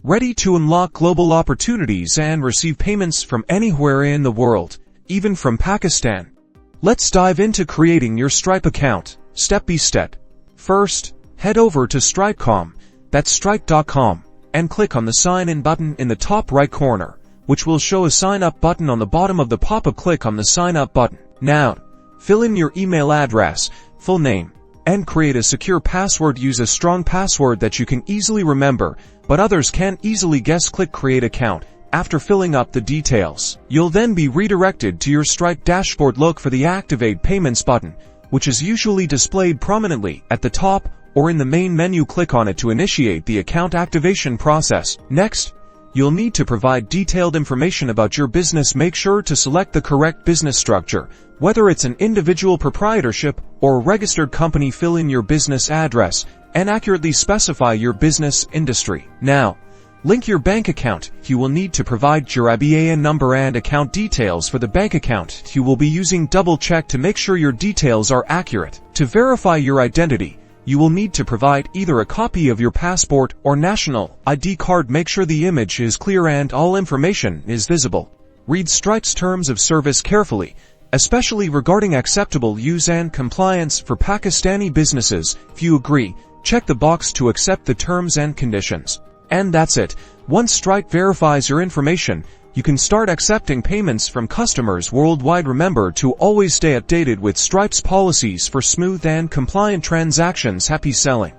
ready to unlock global opportunities and receive payments from anywhere in the world, even from Pakistan. Let's dive into creating your Stripe account, step by step. First, head over to Stripe.com, that's stripe.com, and click on the Sign In button in the top right corner, which will show a Sign Up button on the bottom of the pop-up. Click on the Sign Up button. Now, fill in your email address, full name, and create a secure password. Use a strong password that you can easily remember, but others can't easily guess. Click Create Account. After filling up the details, you'll then be redirected to your Stripe dashboard. Look for the Activate Payments button, which is usually displayed prominently at the top or in the main menu. Click on it to initiate the account activation process. Next, you'll need to provide detailed information about your business. Make sure to select the correct business structure, whether it's an individual proprietorship or a registered company. Fill in your business address and accurately specify your business industry. Now, link your bank account. You will need to provide your IBAN number and account details for the bank account you will be using. Double check to make sure your details are accurate. To verify your identity, you will need to provide either a copy of your passport or national ID card. Make sure the image is clear and all information is visible. Read Stripe's terms of service carefully, especially regarding acceptable use and compliance for Pakistani businesses. If you agree, check the box to accept the terms and conditions. And that's it. Once Stripe verifies your information, you can start accepting payments from customers worldwide. Remember to always stay updated with Stripe's policies for smooth and compliant transactions. Happy selling!